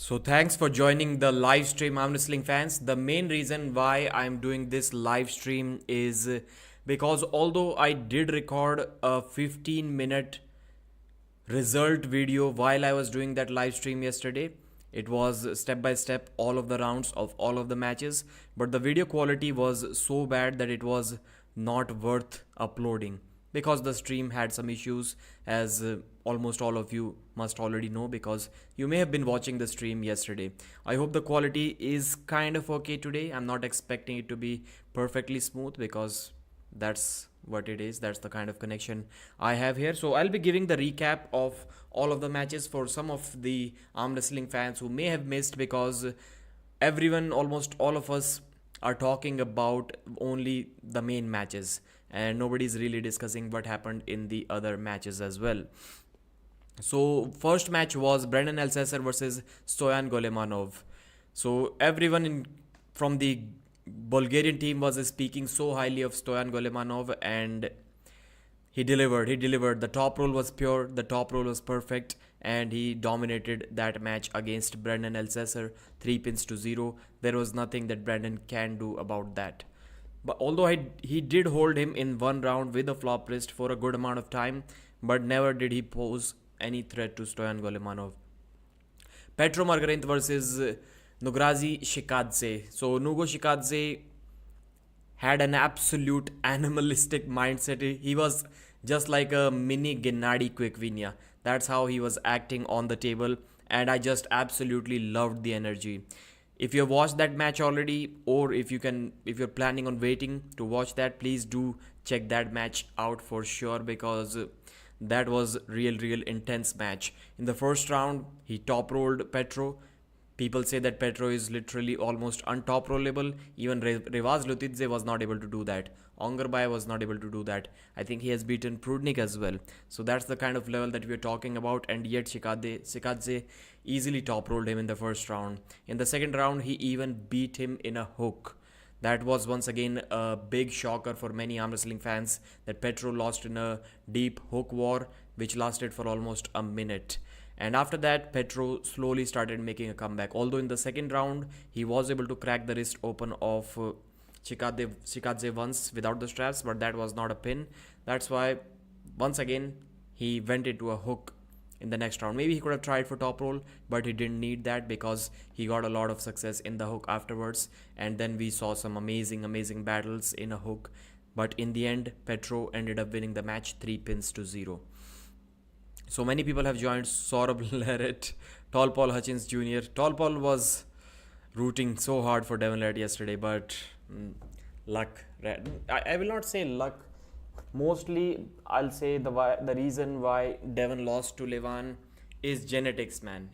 So thanks for joining the live stream, Armwrestling fans. The main reason why I'm doing this live stream is because although I did record a 15-minute result video while I was doing that live stream yesterday, it was step by step all of the rounds of all of the matches, but the video quality was so bad that it was not worth uploading because the stream had some issues, as almost all of you must already know because you may have been watching the stream yesterday. I hope the quality is kind of okay today. I'm not expecting it to be perfectly smooth because that's what it is. That's the kind of connection I have here. So I'll be giving the recap of all of the matches for some of the arm wrestling fans who may have missed, because everyone, almost all of us, are talking about only the main matches and nobody's really discussing what happened in the other matches as well. So first match was Brendan Alcesser versus Stoyan Golemanov. So everyone from the Bulgarian team was speaking so highly of Stoyan Golemanov, and he delivered. He delivered. The top roll was pure. The top roll was perfect, and he dominated that match against Brendan Alcesser, 3 pins to 0. There was nothing that Brendan can do about that. But although he did hold him in one round with a flop wrist for a good amount of time, but never did he pose any threat to Stoyan Golemanov. Petro Margarinth versus Nugrazi Shikadze. So Nugo Shikadze had an absolute animalistic mindset. He was just like a mini Gennady Quickvinia. That's how he was acting on the table, and I just absolutely loved the energy. If you have watched that match already, or if you're planning on waiting to watch that, please do check that match out for sure, because that was real intense match. In the first round, he top rolled Petro. People say that Petro is literally almost untop rollable. Even Revaz Lutidze was not able to do that. Ongerbay was not able to do that. I think he has beaten Prudnik as well. So that's the kind of level that we're talking about, and yet Shikadze easily top rolled him in the first round. In the second round, he even beat him in a hook. That was once again a big shocker for many arm wrestling fans, that Petro lost in a deep hook war which lasted for almost a minute. And after that, Petro slowly started making a comeback. Although in the second round, he was able to crack the wrist open of Shikadze once without the straps, but that was not a pin. That's why, once again, he went into a hook in the next round. Maybe he could have tried for top roll, but he didn't need that because he got a lot of success in the hook afterwards. And then we saw some amazing battles in a hook. But in the end, Petro ended up winning the match 3 pins to 0. So many people have joined. Svorov, LARRATT, Tall Paul Hutchins Jr. Tall Paul was rooting so hard for Devon LARRATT yesterday, but luck. I will not say luck. Mostly, I'll say the reason why Devon lost to Levan is genetics, man.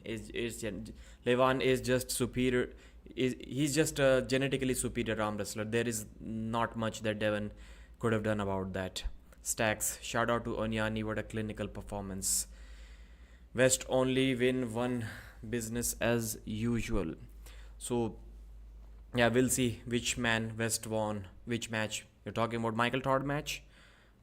Levan is just superior. He's just a genetically superior arm wrestler. There is not much that Devon could have done about that. Stacks, shout out to Onyani, what a clinical performance. West only win one, business as usual. So yeah, we'll see which man West won which match. You're talking about Michael Todd match?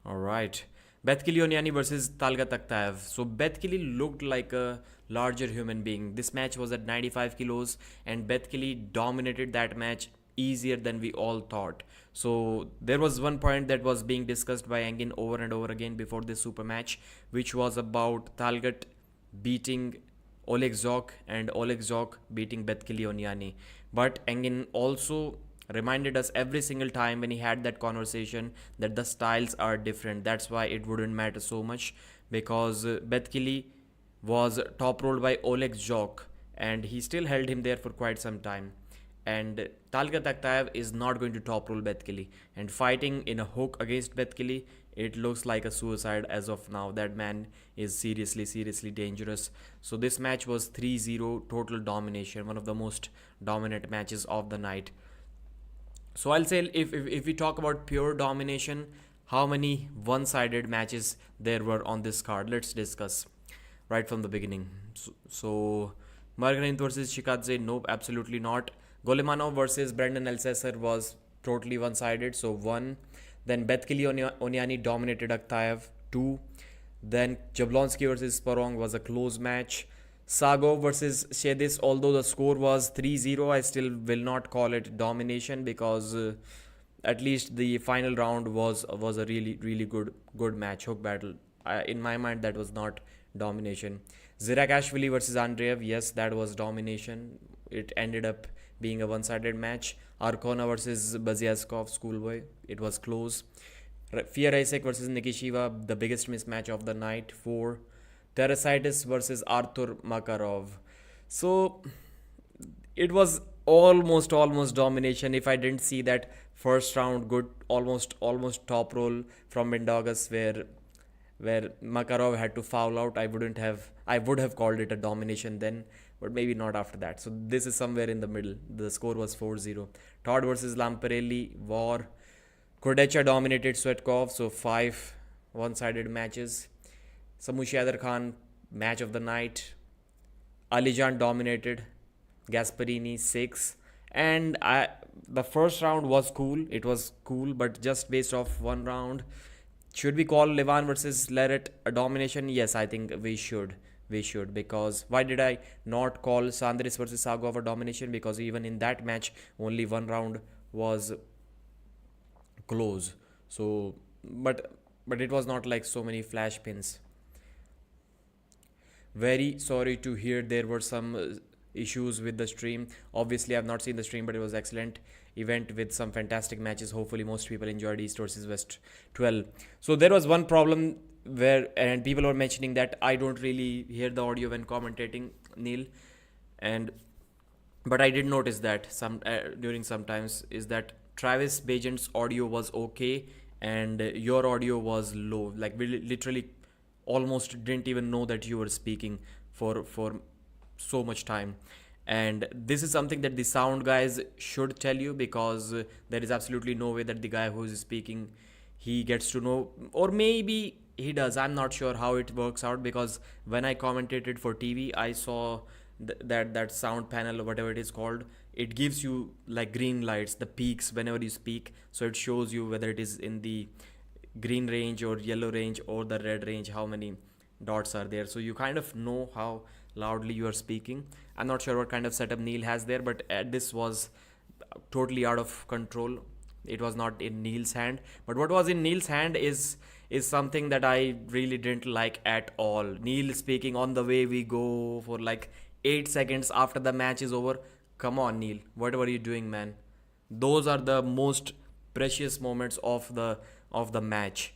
Alright. Kili Onyani versus Talgat Takhtaev. So Kili looked like a larger human being. This match was at 95 kilos, and Kili dominated that match easier than we all thought. So there was one point that was being discussed by Engin over and over again before this super match, which was about Talgat beating Oleg Zok and Oleg Zok beating Kili Onyani. But Engin also reminded us every single time when he had that conversation that the styles are different. That's why it wouldn't matter so much, because Kili was top rolled by Oleg Zok and he still held him there for quite some time. And Talgat Takhtaev is not going to top roll Kili. And fighting in a hook against Kili, it looks like a suicide as of now. That man is seriously dangerous. So this match was 3-0 total domination, one of the most dominant matches of the night. So I'll say, if we talk about pure domination, how many one-sided matches there were on this card? Let's discuss right from the beginning. So Margarinth versus Shikadze, nope, absolutely not. Golemanov versus Brendan Alcesser was totally one-sided, so 1. Then Kili Onyani dominated Takhtaev, 2. Then Jablonski versus Spong was a close match. Sagov versus Shedis, although the score was 3-0, I still will not call it domination because at least the final round was a really good match, hook battle. In my mind, that was not domination. Zirakashvili versus Andreev, yes, that was domination. It ended up being a one-sided match. Arkona versus Baziaskov, schoolboy, it was close. Fia Isaac versus Nikishiva, the biggest mismatch of the night, 4. Tertes versus Arthur Makarov. So it was almost domination. If I didn't see that first round good almost top roll from Mindogas where Makarov had to foul out, I would have called it a domination then, but maybe not after that. So this is somewhere in the middle. The score was 4-0. Todd versus Lamparelli, war. Kodecha dominated Svetkov, so 5 one-sided matches. Samushia Khan, match of the night. Alijan dominated Gasparini, 6. And the first round was cool. It was cool, but just based off one round. Should we call Levan versus LARRATT a domination? Yes, I think we should. We should, because why did I not call Sandris versus Sagov a domination? Because even in that match, only one round was close. So, but it was not like so many flash pins. Very sorry to hear there were some issues with the stream. Obviously, I've not seen the stream, but it was excellent event with some fantastic matches. Hopefully, most people enjoyed East versus West 12. So there was one problem where, and people were mentioning that I don't really hear the audio when commentating, Neil, and but I did notice that during sometimes is that Travis Bajent's audio was okay and your audio was low. Like we literally almost didn't even know that you were speaking for so much time. And this is something that the sound guys should tell you, because there is absolutely no way that the guy who is speaking, he gets to know, or maybe he does. I'm not sure how it works out, because when I commentated for TV, I saw that sound panel or whatever it is called. It gives you like green lights, the peaks whenever you speak, so it shows you whether it is in the green range or yellow range or the red range, how many dots are there, so you kind of know how loudly you are speaking. I'm not sure what kind of setup Neil has there, but this was totally out of control. It was not in Neil's hand, but what was in Neil's hand is something that I really didn't like at all. Neil speaking on the way we go for like 8 seconds after the match is over. Come on, Neil, what were you doing, man? Those are the most precious moments of the match,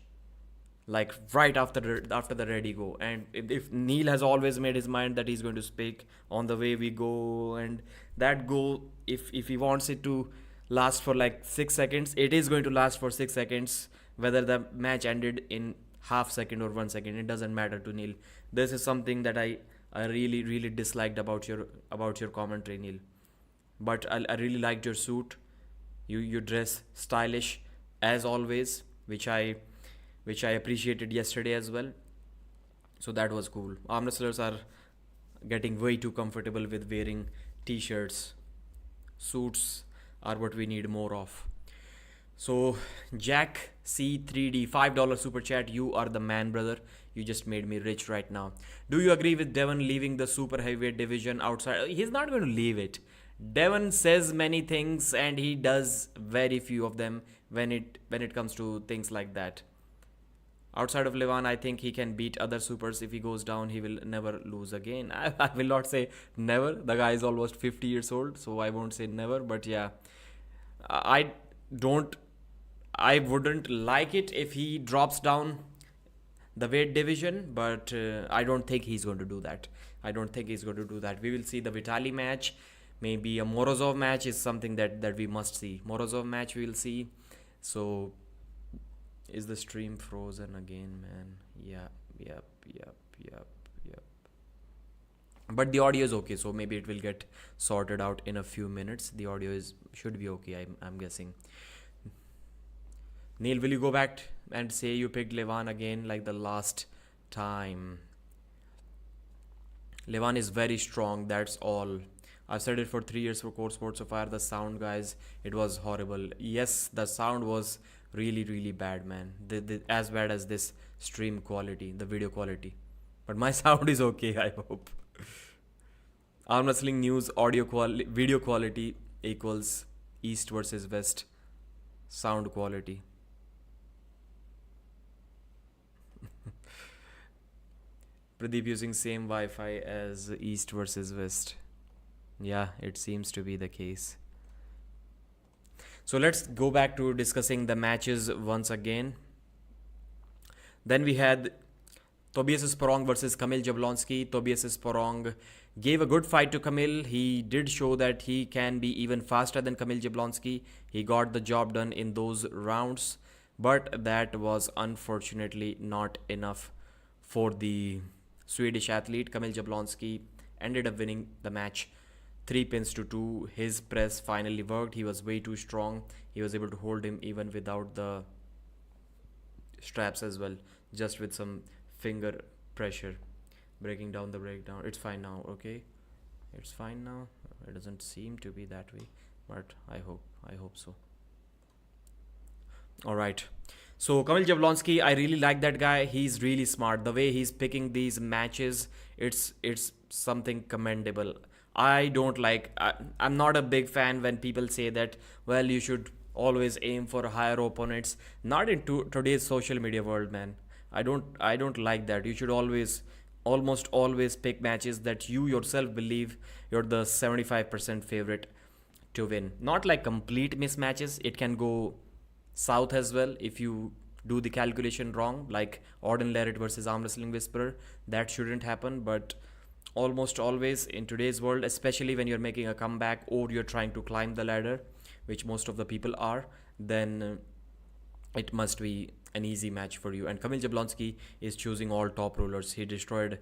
like right after the ready go. And if Neil has always made his mind that he's going to speak on the way we go, and that go, if he wants it to last for like 6 seconds, it is going to last for 6 seconds, whether the match ended in half second or 1 second, it doesn't matter to Neil. This is something that I really disliked about your commentary, Neil. But I really liked your suit. You dress stylish as always, which I appreciated yesterday as well. So that was cool. Arm wrestlers are getting way too comfortable with wearing t-shirts. Suits are what we need more of. So Jack C3D, $5 super chat. You are the man, brother. You just made me rich right now. Do you agree with Devon leaving the super heavyweight division outside? He's not going to leave it. Devon says many things and he does very few of them when it comes to things like that. Outside of Levan, I think he can beat other supers. If he goes down, he will never lose again. I will not say never. The guy is almost 50 years old, so I won't say never. But yeah, I wouldn't like it if he drops down the weight division, but I don't think he's going to do that. We will see the Vitali match. Maybe a Morozov match is something that we must see. Morozov match we will see. So, is the stream frozen again, man? Yep. But the audio is okay, so maybe it will get sorted out in a few minutes. The audio should be okay, I'm guessing. Neil, will you go back and say you picked Levan again like the last time? Levan is very strong, that's all. I've said it for 3 years for Core Sports. So far, the sound, guys, it was horrible. Yes, the sound was really bad, man. As bad as this stream quality, the video quality. But my sound is okay, I hope. Arm wrestling news audio quality, video quality equals East versus West sound quality. Pradeep using same Wi-Fi as East versus West. Yeah, it seems to be the case. So let's go back to discussing the matches once again. Then we had Tobias Sporong versus Kamil Jablonski. Tobias Sporong gave a good fight to Kamil. He did show that he can be even faster than Kamil Jablonski. He got the job done in those rounds, but that was unfortunately not enough for the Swedish athlete. Kamil Jablonski ended up winning the match 3 pins to 2. His press finally worked. He was way too strong. He was able to hold him even without the straps as well, just with some finger pressure. Breaking down the breakdown. It's fine now, okay? It's fine now. It doesn't seem to be that way, but I hope so. All right. So Kamil Jablonski, I really like that guy. He's really smart. The way he's picking these matches, it's something commendable. I don't like. I'm not a big fan when people say that. Well, you should always aim for higher opponents. Not in today's social media world, man. I don't like that. You should almost always pick matches that you yourself believe you're the 75% favorite to win. Not like complete mismatches. It can go south as well if you do the calculation wrong, like Auden LARRATT versus Arm Wrestling Whisperer. That shouldn't happen, but almost always in today's world, especially when you're making a comeback or you're trying to climb the ladder, which most of the people are, then it must be an easy match for you. And Kamil Jablonski is choosing all top rollers. He destroyed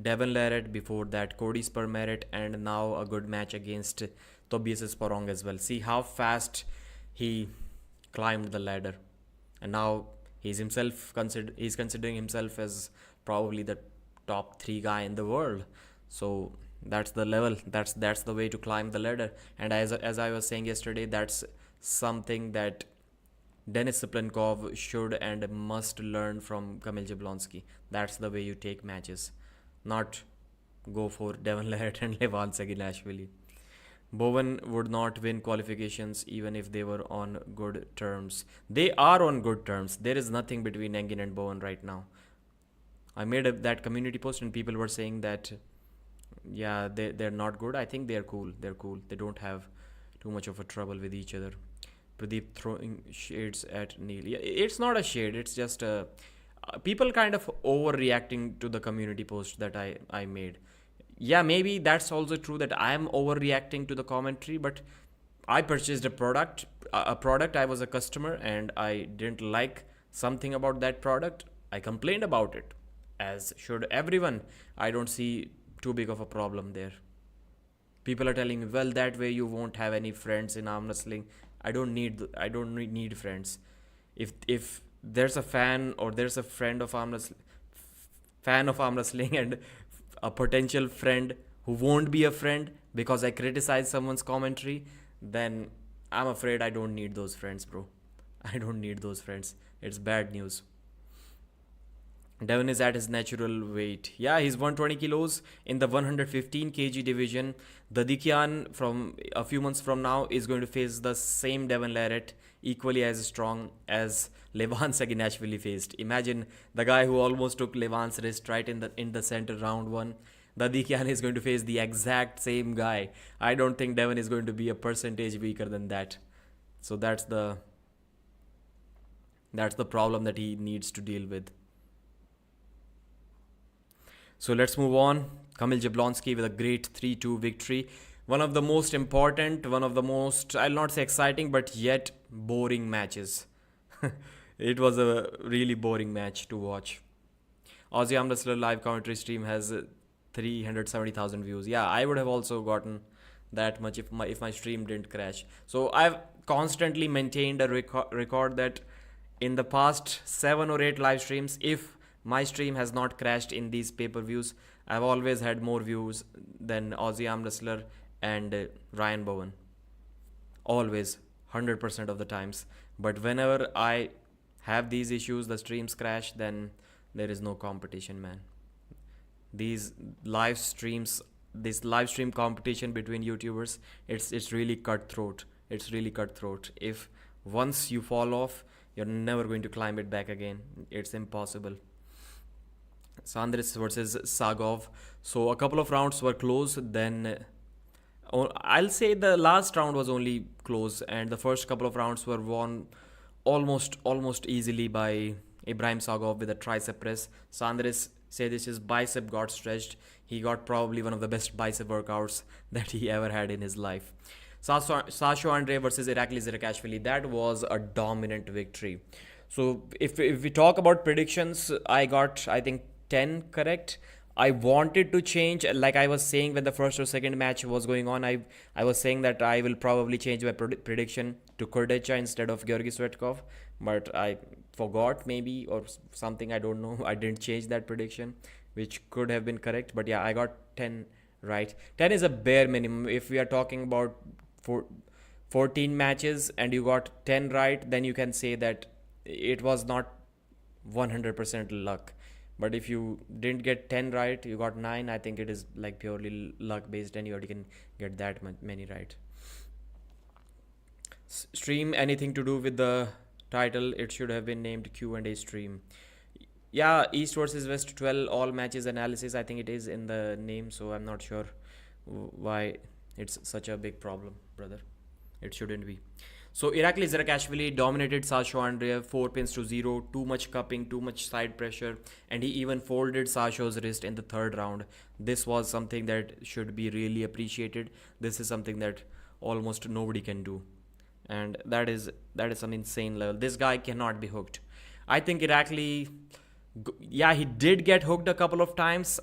Devon LARRATT, before that Cody Spermerit, and now a good match against Tobias Sporong as well. See how fast he climbed the ladder, and now he's considering himself as probably the top 3 guy in the world. So that's the level. That's the way to climb the ladder. And as I was saying yesterday, that's something that Denis Siplenkov should and must learn from Kamil Jablonski. That's the way you take matches, not go for Devon LARRATT and Levan SAGINASHVILLI. Bowen would not win qualifications even if they were on good terms. They are on good terms. There is nothing between Engin and Bowen right now. I made that community post and people were saying that, yeah, they're not good. I think they're cool. They're cool. They don't have too much of a trouble with each other. Pradeep throwing shades at Neil. Yeah, it's not a shade. It's just people kind of overreacting to the community post that I made. Yeah, maybe that's also true that I am overreacting to the commentary, but I purchased a product. I was a customer and I didn't like something about that product. I complained about it, as should everyone. I don't see too big of a problem there. People are telling me, well, that way you won't have any friends in arm wrestling. I don't need friends. If there's a fan or there's a fan of arm wrestling and a potential friend who won't be a friend because I criticize someone's commentary, then I'm afraid I don't need those friends, bro. I don't need those friends. It's bad news. Devon is at his natural weight. Yeah, he's 120 kilos in the 115 kg division. Dadikian from a few months from now is going to face the same Devon LARRATT, equally as strong as Levan SAGINASHVILI faced. Imagine the guy who almost took Levan's wrist right in the center round 1. Dadikian is going to face the exact same guy. I don't think Devon is going to be a percentage weaker than that. So that's the problem that he needs to deal with. So let's move on. Kamil Jablonski with a great 3-2 victory. One of the most important, I'll not say exciting, but yet boring matches. It was a really boring match to watch. Aussie Arm Wrestler live commentary stream has 370,000 views. Yeah, I would have also gotten that much if my stream didn't crash. So I've constantly maintained a record that in the past 7 or 8 live streams, if my stream has not crashed in these pay-per-views, I've always had more views than Aussie Arm Wrestler and Ryan Bowen. Always, 100% of the times. But whenever I have these issues, the streams crash, then there is no competition, man. these live streams, this live stream competition between YouTubers, it's really cutthroat. It's really cutthroat. If once you fall off, you're never going to climb it back again. It's impossible. Sandris versus Sagov. So a couple of rounds were close. Then I'll say the last round was only close, and the first couple of rounds were won almost easily by Ibrahim Sagov with a tricep press. Sandris said this his bicep got stretched. He got probably one of the best bicep workouts that he ever had in his life. Sasho Andre versus Irakli Zirakashvili. That was a dominant victory. So if we talk about predictions, I got, I think, 10 correct. I wanted to change, like I was saying when the first or second match was going on. I was saying that I will probably change my prediction to Kurdecha instead of Georgi Svetkov, but I forgot maybe or something. I don't know. I didn't change that prediction, which could have been correct. But yeah, I got 10 right. 10 is a bare minimum. If we are talking about 14 matches and you got 10 right, then you can say that it was not 100% luck. But if you didn't get 10 right, you got 9, I think it is like purely luck based and you already can get that many right. Stream, anything to do with the title, it should have been named Q&A stream. Yeah, East versus West 12 all matches analysis, I think it is in the name, so I'm not sure why it's such a big problem, brother. It shouldn't be. So Irakli Zirakashvili dominated Sasho Andreev 4-0, too much cupping, too much side pressure, and he even folded Sasho's wrist in the third round. This was something that should be really appreciated. This is something that almost nobody can do, and that is an insane level. This guy cannot be hooked. I think Irakli, yeah, he did get hooked a couple of times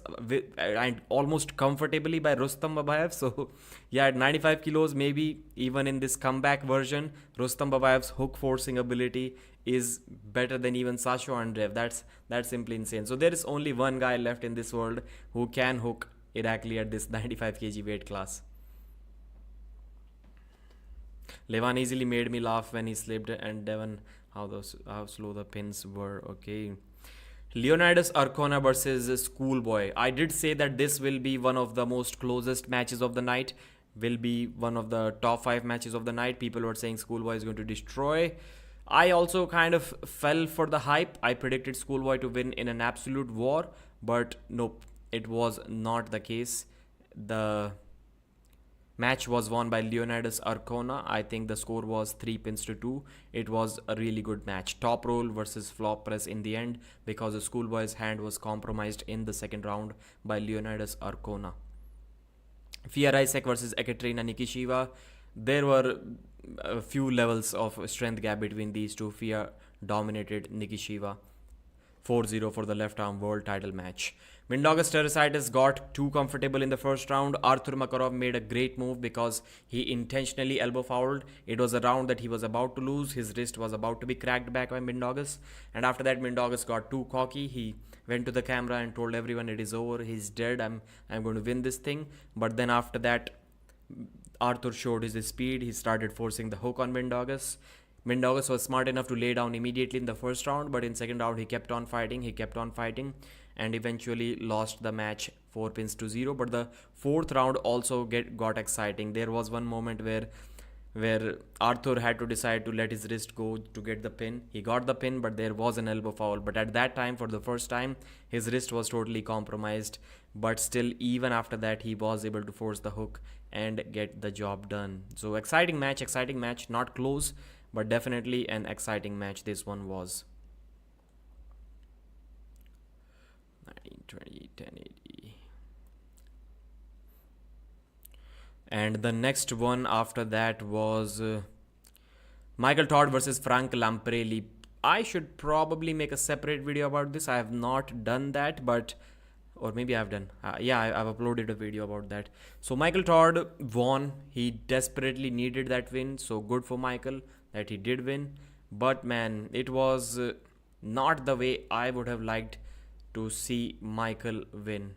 and almost comfortably by Rustam Babayev. So yeah, at 95 kilos, maybe even in this comeback version, Rustam Babayev's hook forcing ability is better than even Sasho Andreev. That's simply insane. So there is only one guy left in this world who can hook Irakli at this 95 kg weight class. Levan easily made me laugh when he slipped, and Devon, how slow the pins were. Okay. Leonidas Arcona versus Schoolboy. I did say that this will be one of the most closest matches of the night, will be one of the top 5 matches of the night. People were saying Schoolboy is going to destroy. I also kind of fell for the hype. I predicted Schoolboy to win in an absolute war, but nope, it was not the case. The match was won by Leonidas Arcona. I think the score was 3-2. It was a really good match. Top roll versus flop press in the end, because the Schoolboy's hand was compromised in the second round by Leonidas Arcona. Fia Isaac versus Ekaterina Nikishiva. There were a few levels of strength gap between these two. Fia dominated Nikishiva 4-0 for the left arm world title match. Mindaugas Tertes got too comfortable in the first round. Arthur Makarov made a great move because he intentionally elbow fouled. It was a round that he was about to lose. His wrist was about to be cracked back by Mindaugas. And after that, Mindaugas got too cocky. He went to the camera and told everyone it is over. He's dead. I'm going to win this thing. But then after that, Arthur showed his speed. He started forcing the hook on Mindaugas. Mindaugas was smart enough to lay down immediately in the first round, but in second round he kept on fighting, and eventually lost the match 4-0. But the fourth round also got exciting. There was one moment where Arthur had to decide to let his wrist go to get the pin. He got the pin, but there was an elbow foul. But at that time, for the first time, his wrist was totally compromised. But still, even after that, he was able to force the hook and get the job done. So exciting match, not close, but definitely an exciting match this one was. 1920, 1080. And the next one after that was Michael Todd versus Frank Lamparelli. I should probably make a separate video about this. I have not done that, but or maybe I've done. I've uploaded a video about that. So Michael Todd won. He desperately needed that win. So good for Michael that he did win. But man, it was not the way I would have liked to see Michael win.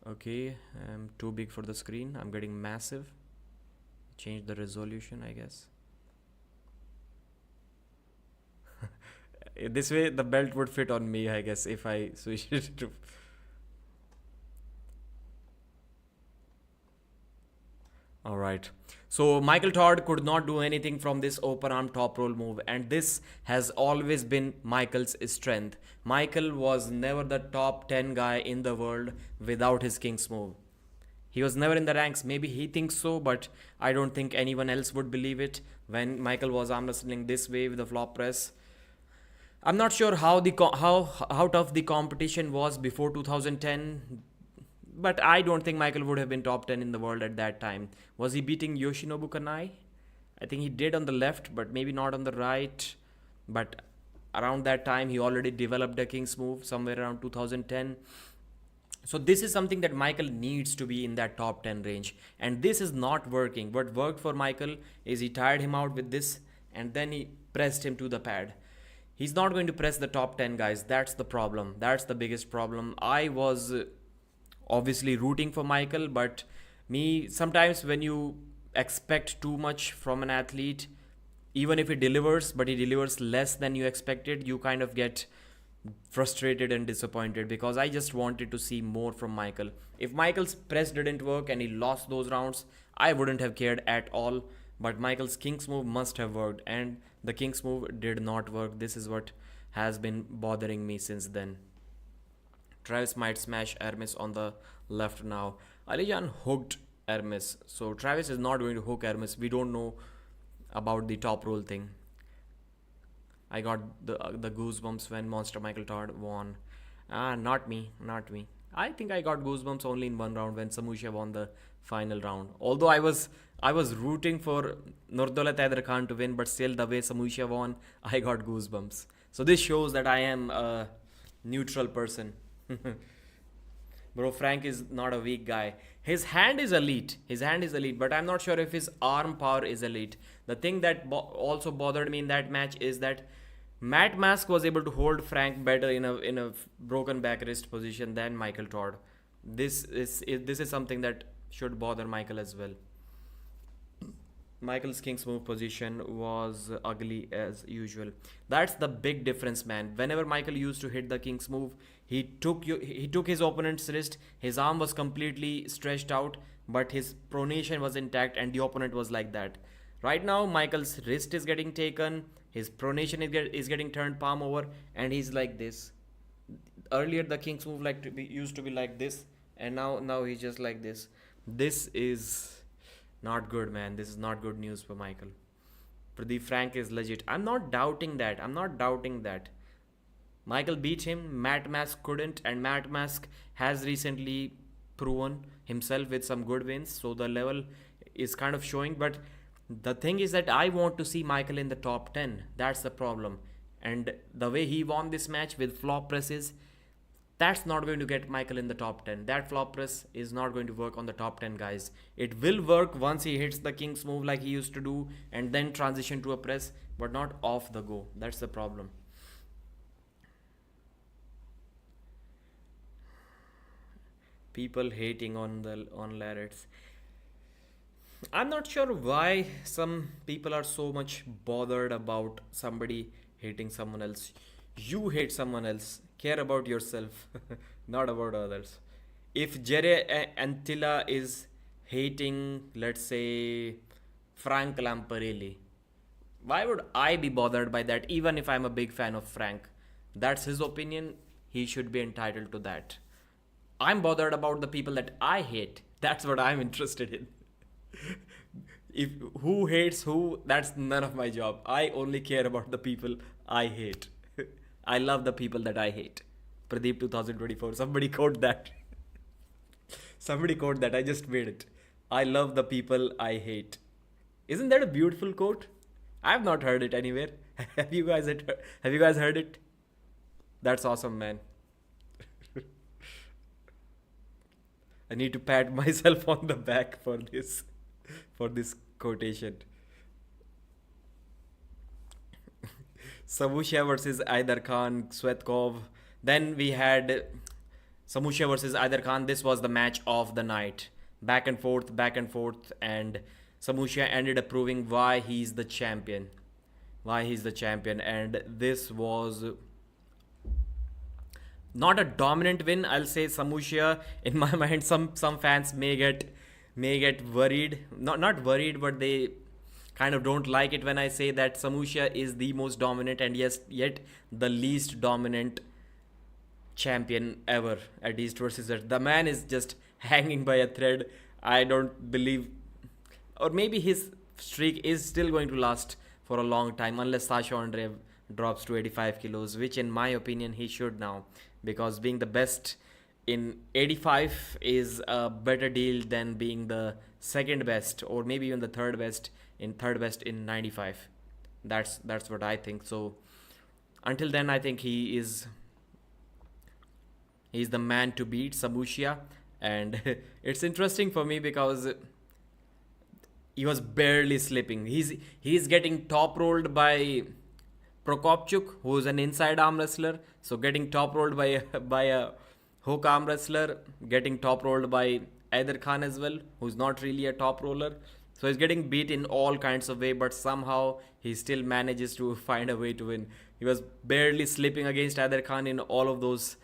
Okay, I'm too big for the screen. I'm getting massive. Change the resolution, I guess. This way the belt would fit on me, I guess, if I switch it to... All right. So Michael Todd could not do anything from this open arm top roll move, and this has always been Michael's strength. Michael was never the top 10 guy in the world without his King's move. He was never in the ranks. Maybe he thinks so, but I don't think anyone else would believe it when Michael was arm wrestling this way with the flop press. I'm not sure how tough the competition was before 2010, but I don't think Michael would have been top 10 in the world at that time. Was he beating Yoshinobu Kanai? I think he did on the left, but maybe not on the right. But around that time, he already developed a King's move somewhere around 2010. So this is something that Michael needs to be in that top 10 range. And this is not working. What worked for Michael is he tired him out with this and then he pressed him to the pad. He's not going to press the top 10 guys. That's the problem. That's the biggest problem. I was obviously rooting for Michael, but sometimes when you expect too much from an athlete, even if he delivers, but he delivers less than you expected, you kind of get frustrated and disappointed, because I just wanted to see more from Michael. If Michael's press didn't work and he lost those rounds, I wouldn't have cared at all. But Michael's King's move must have worked, and the King's move did not work. This is what has been bothering me since then. Travis might smash Hermes on the left now. Alijan hooked Hermes, so Travis is not going to hook Hermes. We don't know about the top roll thing. I got the goosebumps when Monster Michael Todd won. Not me. I think I got goosebumps only in one round when Samushia won the final round. Although I was rooting for Nurdolat Haider Khan to win, but still the way Samushia won, I got goosebumps. So this shows that I am a neutral person. Bro, Frank is not a weak guy. His hand is elite, but I'm not sure if his arm power is elite. The thing that also bothered me in that match is that Matt Mask was able to hold Frank better in a broken back wrist position than Michael Todd. This is something that should bother Michael as well. Michael's King's move position was ugly as usual. That's the big difference, man. Whenever Michael used to hit the King's move, he took his opponent's wrist. His arm was completely stretched out, but his pronation was intact, and the opponent was like that. Right now, Michael's wrist is getting taken. His pronation is getting turned palm over, and he's like this. Earlier, the King's move used to be like this, and now he's just like this. This is not good, man. This is not good news for Michael. Pradeep, Frank is legit. I'm not doubting that. Michael beat him. Matt Mask couldn't, and Matt Mask has recently proven himself with some good wins. So the level is kind of showing. But the thing is that I want to see Michael in the top 10. That's the problem. And the way he won this match with flop presses, that's not going to get Michael in the top 10. That flop press is not going to work on the top 10 guys. It will work once he hits the King's move like he used to do and then transition to a press, but not off the go. That's the problem. People hating on LARRATTs. I'm not sure why some people are so much bothered about somebody hating someone else. You hate someone else. Care about yourself, not about others. If Jere Antilla is hating, let's say, Frank Lamparelli, why would I be bothered by that, even if I'm a big fan of Frank? That's his opinion. He should be entitled to that. I'm bothered about the people that I hate. That's what I'm interested in. If who hates who, that's none of my job. I only care about the people I hate. I love the people that I hate. Pradeep 2024. Somebody quote that. I just made it. I love the people I hate. Isn't that a beautiful quote? I've not heard it anywhere. Have you guys heard it? That's awesome, man. I need to pat myself on the back for this quotation. Samushia versus Haider Khan, Svetkov. Then we had Samushia versus Haider Khan. This was the match of the night. Back and forth, and Samushia ended up proving why he's the champion. why he's the champion. And this was not a dominant win. I'll say Samushia. In my mind, some fans may get worried. Not worried, but they kind of don't like it when I say that Samushia is the most dominant and yes, yet the least dominant champion ever at East versus West. The man is just hanging by a thread. I don't believe, or maybe his streak is still going to last for a long time unless Sasha Andreev drops to 85 kilos, which in my opinion he should now, because being the best in 85 is a better deal than being the second best or maybe even the third best in 95. That's what I think. So until then, I think he's the man to beat, Samushia. And it's interesting for me because he was barely slipping. He's getting top rolled by Prokopchuk, who's an inside arm wrestler. So getting top rolled by a hook arm wrestler, getting top rolled by Aider Khan as well, who's not really a top roller. So he's getting beat in all kinds of way, but somehow he still manages to find a way to win. He was barely slipping against Aider Khan in all of those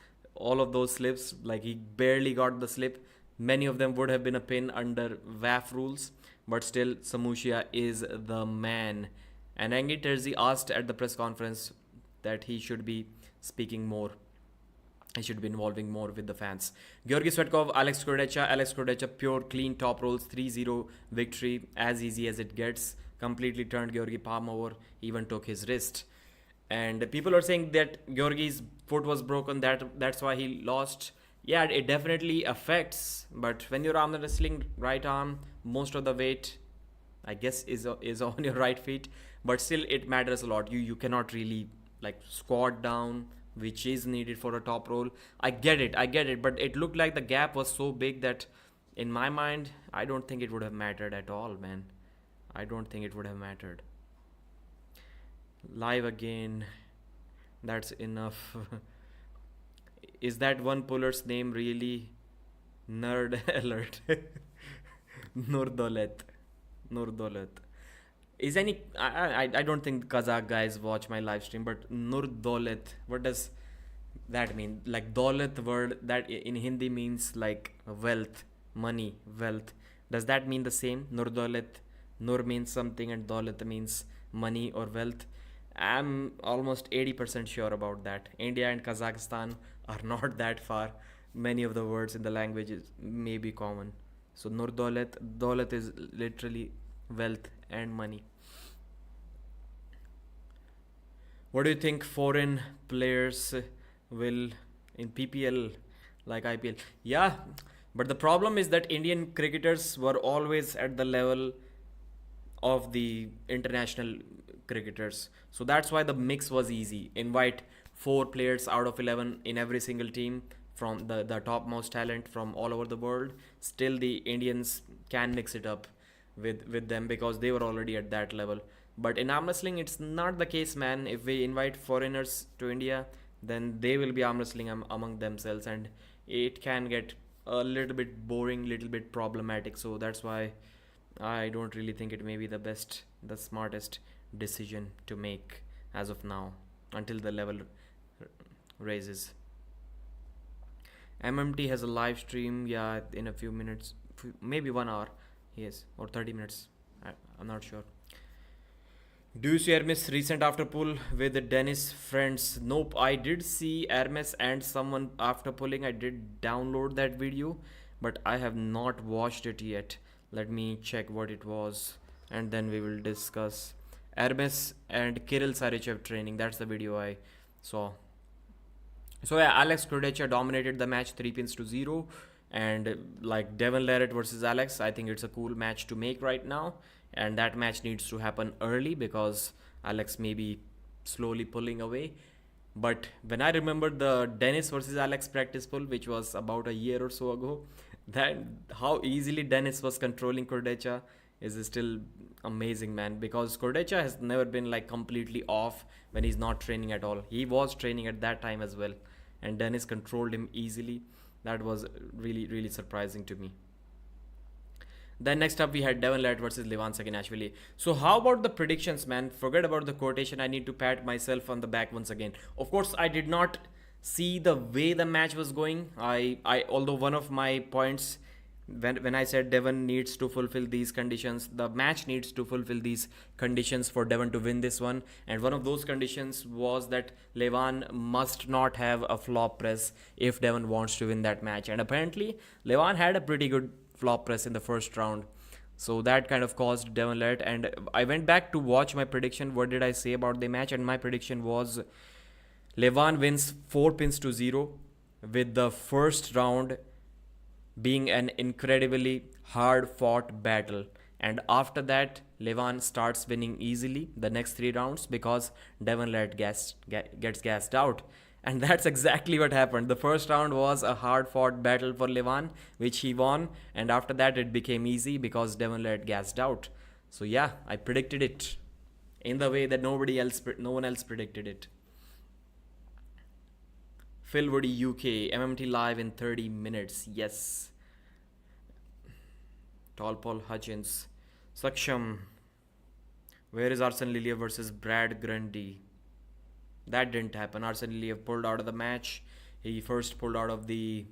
slips. Like he barely got the slip. Many of them would have been a pin under WAF rules, but still Samushia is the man. And Angie Terzi asked at the press conference that he should be speaking more. He should be involving more with the fans. Georgi Svetkov, Alex Kordecha, pure clean top rolls, 3-0 victory, as easy as it gets. Completely turned Georgi palm over, even took his wrist. And people are saying that Georgi's foot was broken, that's why he lost. Yeah, it definitely affects, but when you're arm wrestling, right arm, most of the weight, I guess, is on your right feet, but still it matters a lot. You cannot really like squat down, which is needed for a top roll. I get it, but it looked like the gap was so big that in my mind, I don't think it would have mattered at all, man. I don't think it would have mattered. Live again, that's enough. Is that one puller's name really Nerd Alert? Nurdolet. Is any I don't think Kazakh guys watch my live stream, but Nurdolet, what does that mean? Like Dolet word that in Hindi means like wealth, money, wealth. Does that mean the same? Nurdolet. Nur means something and Dolet means money or wealth. I'm almost 80% sure about that. India and Kazakhstan are not that far. Many of the words in the languages may be common. So Nur Dolet is literally wealth and money. What do you think foreign players will in PPL like IPL? Yeah, but the problem is that Indian cricketers were always at the level of the international cricketers. So that's why the mix was easy. Invite 4 players out of 11 in every single team from the topmost talent from all over the world. Still the Indians can mix it up with them because they were already at that level. But in arm wrestling, it's not the case, man. If we invite foreigners to India, then they will be arm wrestling among themselves, and it can get a little bit boring, little bit problematic. So that's why I don't really think it may be the smartest decision to make as of now until the level raises. MMT has a live stream, yeah, in a few minutes, maybe 1 hour, yes, or 30 minutes. I'm not sure. Do you see Hermes recent after pull with Dennis friends? Nope, I did see Hermes and someone after pulling. I did download that video, but I have not watched it yet. Let me check what it was and then we will discuss. Hermes and Kirill Sarichev training, that's the video I saw. So yeah, Alex Kordecha dominated the match 3-0, and like Devon LARRATT versus Alex, I think it's a cool match to make right now, and that match needs to happen early because Alex may be slowly pulling away. But when I remember the Dennis versus Alex practice pull, which was about a year or so ago, that how easily Dennis was controlling Kordecha is still amazing, man, because Kordecha has never been like completely off when he's not training at all. He was training at that time as well, and Dennis controlled him easily. That was really, really surprising to me. Then next up we had Devon LARRATT versus Levan SAGINASHVILI. So how about the predictions, man? Forget about the quotation. I need to pat myself on the back once again. Of course, I did not see the way the match was going. I although one of my points when I said Devon needs to fulfill these conditions, the match needs to fulfill these conditions for Devon to win this one. And one of those conditions was that Levan must not have a flop press if Devon wants to win that match. And apparently, Levan had a pretty good flop press in the first round. So that kind of caused Devon LARRATT. And I went back to watch my prediction. What did I say about the match? And my prediction was Levan wins 4 pins to 0, with the first round being an incredibly hard fought battle. And after that, Levan starts winning easily the next 3 rounds because Devon LARRATT gets gassed out. And that's exactly what happened. The first round was a hard fought battle for Levan, which he won. And after that, it became easy because Devon LARRATT gassed out. So yeah, I predicted it in the way that no one else predicted it. Phil Woody UK, MMT live in 30 minutes. Yes. Tall Paul Hutchins. Saksham. Where is Arsene Liliev versus Brad Grundy? That didn't happen. Arsene Liliev pulled out of the match. He first pulled out of the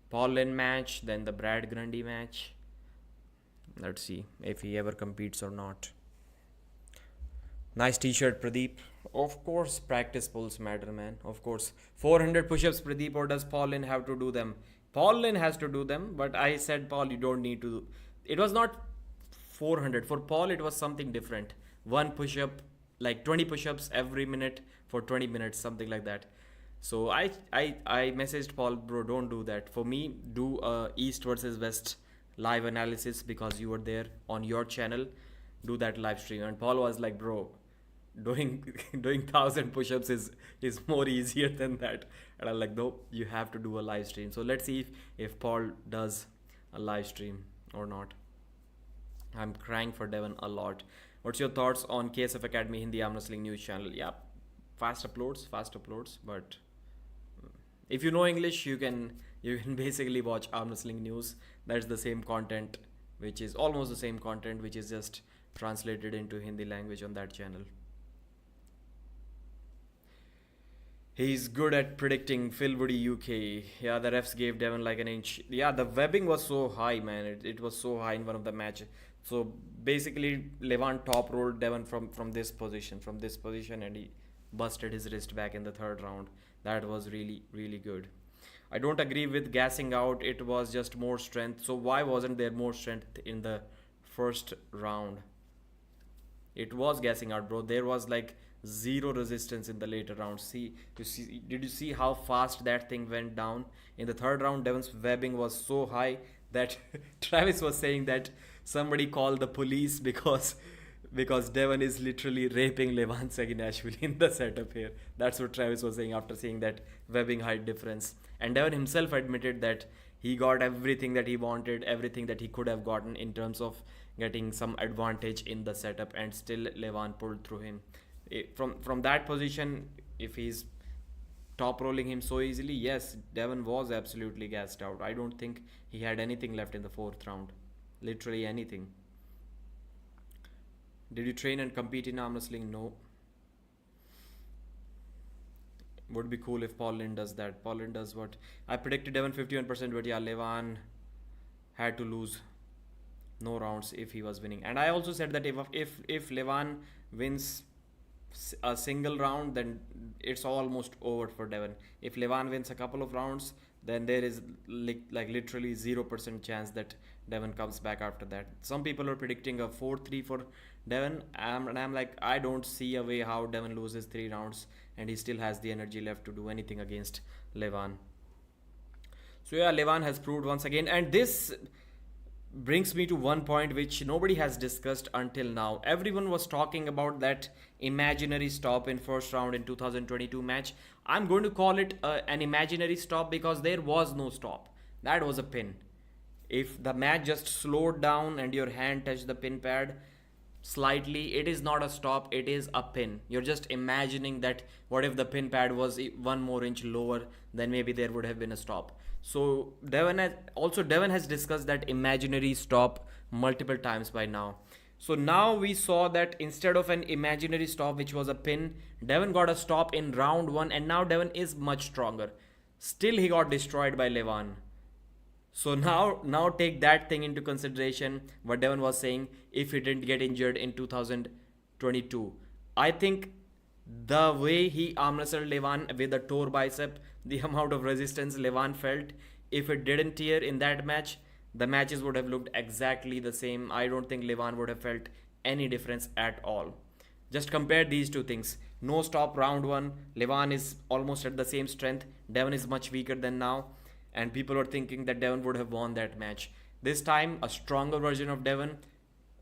Paul Lynn match, then the Brad Grundy match. Let's see if he ever competes or not. Nice t-shirt, Pradeep. Of course, practice pulls matter, man. Of course. 400 push-ups, Pradeep, or does Paul Lynn have to do them? Paul Lynn has to do them, but I said, Paul, you don't need to. It was not 400. For Paul, it was something different. One push-up, like 20 push-ups every minute for 20 minutes, something like that. So I messaged Paul, bro, don't do that. For me, do a East versus West live analysis because you were there on your channel. Do that live stream. And Paul was like, bro, doing 1,000 push-ups is more easier than that. And I'm like, no, you have to do a live stream. So let's see if Paul does a live stream or not. I'm crying for Devon a lot. What's your thoughts on KSF Academy Hindi Armwrestling news channel? Yeah, fast uploads, but if you know English, you can basically watch Armwrestling news. That's the same content, which is almost the same content, which is just translated into Hindi language on that channel. He's good at predicting. Phil Woody UK. Yeah, the refs gave Devon like an inch. Yeah, the webbing was so high, man. It was so high in one of the matches. So basically, Levan top rolled Devon from this position, and he busted his wrist back in the third round. That was really, really good. I don't agree with gassing out. It was just more strength. So why wasn't there more strength in the first round? It was gassing out, bro. There was like zero resistance in the later rounds. Did you see how fast that thing went down? In the third round, Devon's webbing was so high that Travis was saying that somebody called the police because Devon is literally raping Levan SAGINASHVILI in the setup here. That's what Travis was saying after seeing that webbing height difference. And Devon himself admitted that he got everything that he wanted, everything that he could have gotten in terms of getting some advantage in the setup, and still Levan pulled through him. From that position, if he's top rolling him so easily, yes, Devon was absolutely gassed out. I don't think he had anything left in the fourth round. Literally anything. Did you train and compete in arm wrestling? No. Would be cool if Paul Lynn does that. Paul Lynn does what? I predicted Devon 51%, but yeah, Levan had to lose no rounds if he was winning. And I also said that if Levan wins a single round, then it's almost over for Devon. If Levan wins a couple of rounds, then there is like literally 0% chance that Devon comes back after that. Some people are predicting a 4-3 for Devon, and I'm like, I don't see a way how Devon loses 3 rounds and he still has the energy left to do anything against Levan. So yeah, Levan has proved once again, and this brings me to one point which nobody has discussed until now. Everyone was talking about that imaginary stop in first round in 2022 match. I'm going to call it an imaginary stop because there was no stop. That was a pin. If the match just slowed down and your hand touched the pin pad, slightly. It is not a stop, it is a pin. You're just imagining that what if the pin pad was one more inch lower, then maybe there would have been a stop. So Devon has discussed that imaginary stop multiple times by now. So now we saw that instead of an imaginary stop, which was a pin, Devon got a stop in round one, and now Devon is much stronger. Still, he got destroyed by Levan. So now take that thing into consideration. What Devon was saying, if he didn't get injured in 2022, I think the way he arm wrestled Levan with a tore bicep, the amount of resistance Levan felt, if it didn't tear in that match, the matches would have looked exactly the same. I don't think Levan would have felt any difference at all. Just compare these two things. No stop round one. Levan is almost at the same strength. Devon is much weaker than now. And people are thinking that Devon would have won that match. This time, a stronger version of Devon,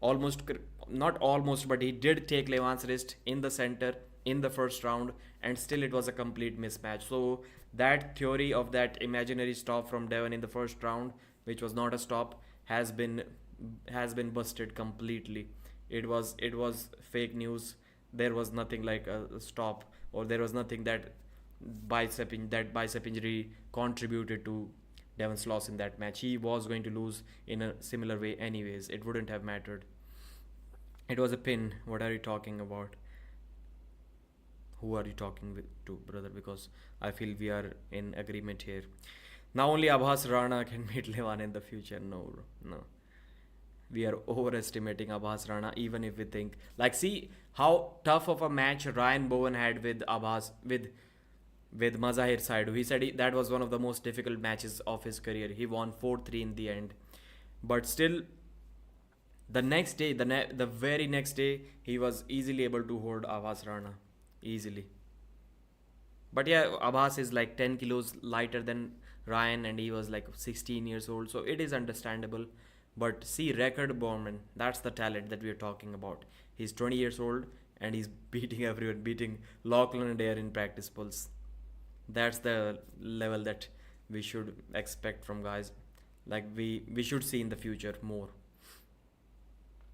almost, not almost, but he did take Levan's wrist in the center in the first round, and still it was a complete mismatch. So that theory of that imaginary stop from Devon in the first round, which was not a stop, has been busted completely. It was fake news. There was nothing like a stop, or there was nothing that bicep injury contributed to Devon's loss in that match. He was going to lose in a similar way anyways. It wouldn't have mattered. It was a pin. What are you talking about? Who are you talking to, brother? Because I feel we are in agreement here. Now only Abhas Rana can beat Levan in the future. No, bro. No. We are overestimating Abbas Rana, even if we think, like, see how tough of a match Ryan Bowen had with Abbas, with Mazahir Saidu. He said that was one of the most difficult matches of his career. He won 4-3 in the end, but still, the next day, the very next day, he was easily able to hold Abbas Rana, easily. But yeah, Abbas is like 10 kilos lighter than Ryan, and he was like 16 years old, so it is understandable. But see, Record Bowman, that's the talent that we are talking about. He's 20 years old and he's beating everyone, beating Lachlan and Dare in practice pulls. That's the level that we should expect from guys. Like we should see in the future more.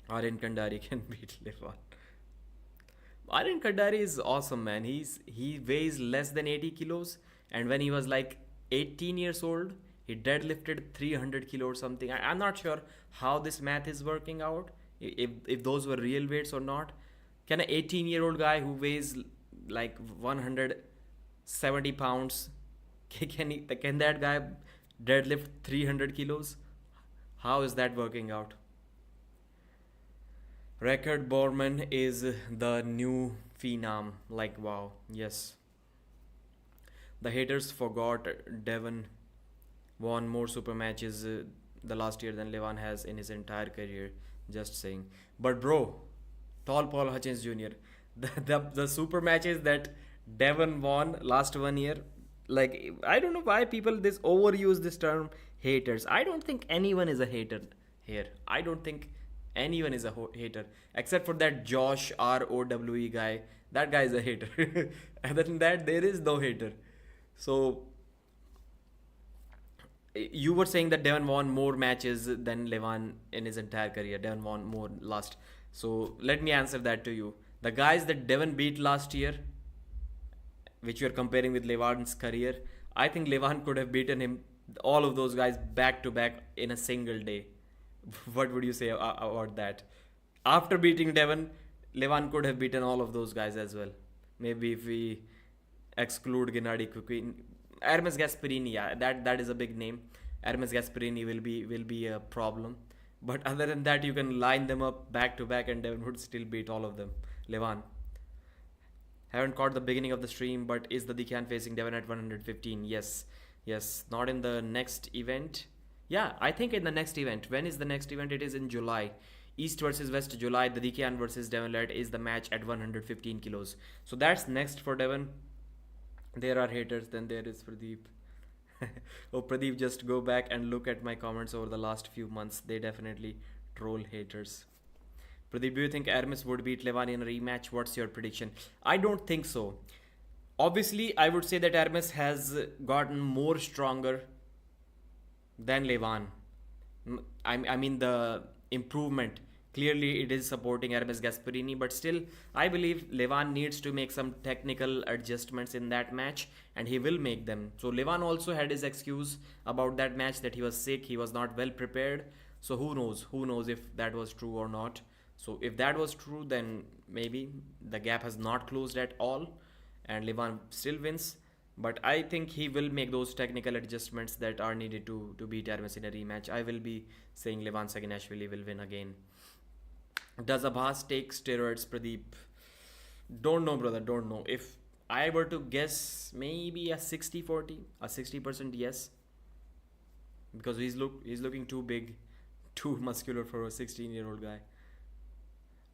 Aryan Kandari can beat Levan. Aryan Kandari is awesome, man. He weighs less than 80 kilos, and when he was like 18 years old, he deadlifted 300 kilo or something. I'm not sure how this math is working out, if those were real weights or not. Can an 18-year-old guy who weighs like 170 pounds, can that guy deadlift 300 kilos? How is that working out? Record Borman is the new phenom. Like, wow, yes. The haters forgot Devon won more super matches the last year than Levan has in his entire career. Just saying. But bro, Tall Paul Hutchins Jr., the super matches that Devon won last 1 year, like, I don't know why people this overuse this term haters. I don't think anyone is a hater here. I don't think anyone is a hater except for that Josh ROWE guy. That guy is a hater. Other than that, there is no hater. So you were saying that Devon won more matches than Levan in his entire career. Devon won more last. So let me answer that to you. The guys that Devon beat last year, which you are comparing with Levan's career, I think Levan could have beaten him, all of those guys, back to back in a single day. What would you say about that? After beating Devon, Levan could have beaten all of those guys as well. Maybe if we exclude Gennady Kukin, Hermes Gasparini, yeah, that is a big name. Hermes Gasparini will be a problem. But other than that, you can line them up back to back and Devon would still beat all of them. Levan. Haven't caught the beginning of the stream, but is the Dikhan facing Devon at 115? Yes. Yes. Not in the next event. Yeah, I think in the next event. When is the next event? It is in July. East versus West July. The Dikhan versus Devon LARRATT is the match at 115 kilos. So that's next for Devon. There are haters, then there is Pradeep. Oh, Pradeep, just go back and look at my comments over the last few months. They definitely troll haters. Pradeep, do you think Hermes would beat Levan in a rematch? What's your prediction? I don't think so. Obviously, I would say that Hermes has gotten more stronger than Levan. I mean the improvement Clearly, it is supporting Hermes Gasparini, but still, I believe Levan needs to make some technical adjustments in that match, and he will make them. So, Levan also had his excuse about that match that he was sick, he was not well prepared. So, who knows? Who knows if that was true or not? So, if that was true, then maybe the gap has not closed at all, and Levan still wins. But I think he will make those technical adjustments that are needed to beat Hermes in a rematch. I will be saying Levan Saginashvili will win again. Does Abbas take steroids, Pradeep? Don't know, brother. Don't know. If I were to guess, maybe a 60-40, a 60% yes. Because he's looking too big, too muscular for a 16-year-old guy.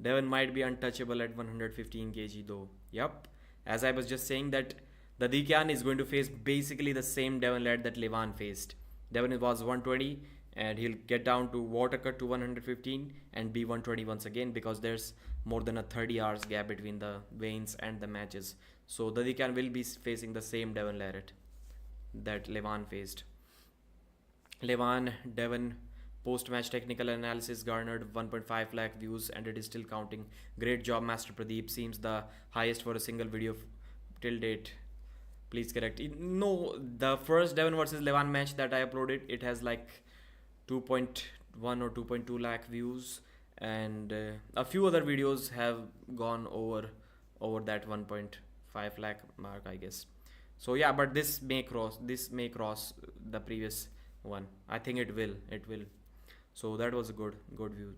Devon might be untouchable at 115 kg though. Yup. As I was just saying that the Dikyan is going to face basically the same Devon lad that Levan faced. Devon was 120 and he'll get down to water cut to 115 and be 120 once again, because there's more than a 30 hours gap between the weigh-ins and the matches. So the Dikyan will be facing the same Devon LARRATT that Levan faced. Levan Devon post-match technical analysis garnered 1.5 lakh views and it is still counting. Great job, Master Pradeep. Seems the highest for a single video till date. Please correct. No, the first Devon versus Levan match that I uploaded, it has like 2.1 or 2.2 lakh views, and a few other videos have gone over that 1.5 lakh mark, I guess. So yeah, but this may cross the previous one. I think it will. So that was a good view.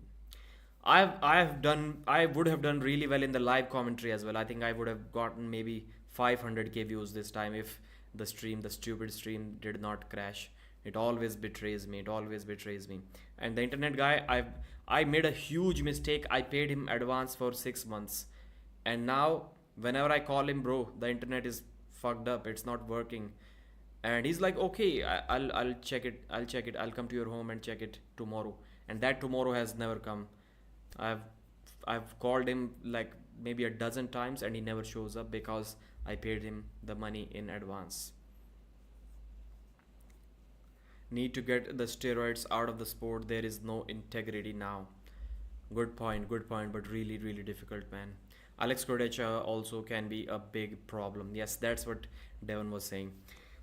I would have done really well in the live commentary as well. I think I would have gotten maybe 500k views this time if the stupid stream did not crash. It always betrays me. And the internet guy, I made a huge mistake. I paid him advance for 6 months, and now whenever I call him, bro, the internet is fucked up. It's not working. And he's like, okay, I'll check it. I'll come to your home and check it tomorrow. And that tomorrow has never come. I've called him like maybe a dozen times and he never shows up because I paid him the money in advance. Need to get the steroids out of the sport. There is no integrity now. Good point, but really, really difficult, man. Alex Kodecha also can be a big problem. Yes, that's what Devon was saying.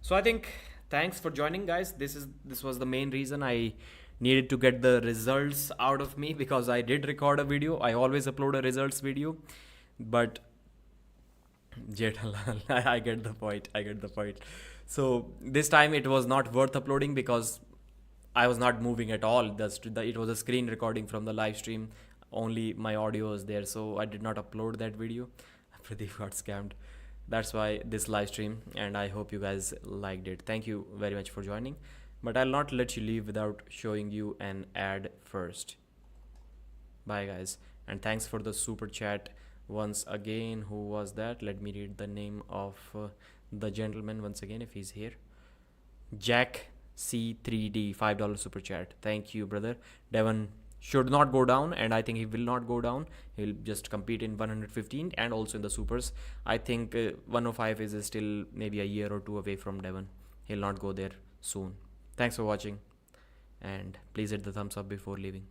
So I think thanks for joining, guys. This was the main reason I needed to get the results out of me, because I did record a video. I always upload a results video, but Jethalal, I get the point. So this time it was not worth uploading because I was not moving at all. It was a screen recording from the live stream. Only my audio was there, so I did not upload that video. Pradeep got scammed. That's why this live stream, and I hope you guys liked it. Thank you very much for joining, but I'll not let you leave without showing you an ad first. Bye guys, and thanks for the super chat once again. Who was that? Let me read the name of the gentleman once again if he's here. Jack C3D, $5 super chat. Thank you, brother. Devon should not go down, and I think he will not go down. He'll just compete in 115 and also in the supers. I think 105 is still maybe a year or two away from Devon. He'll not go there soon. Thanks for watching, and please hit the thumbs up before leaving.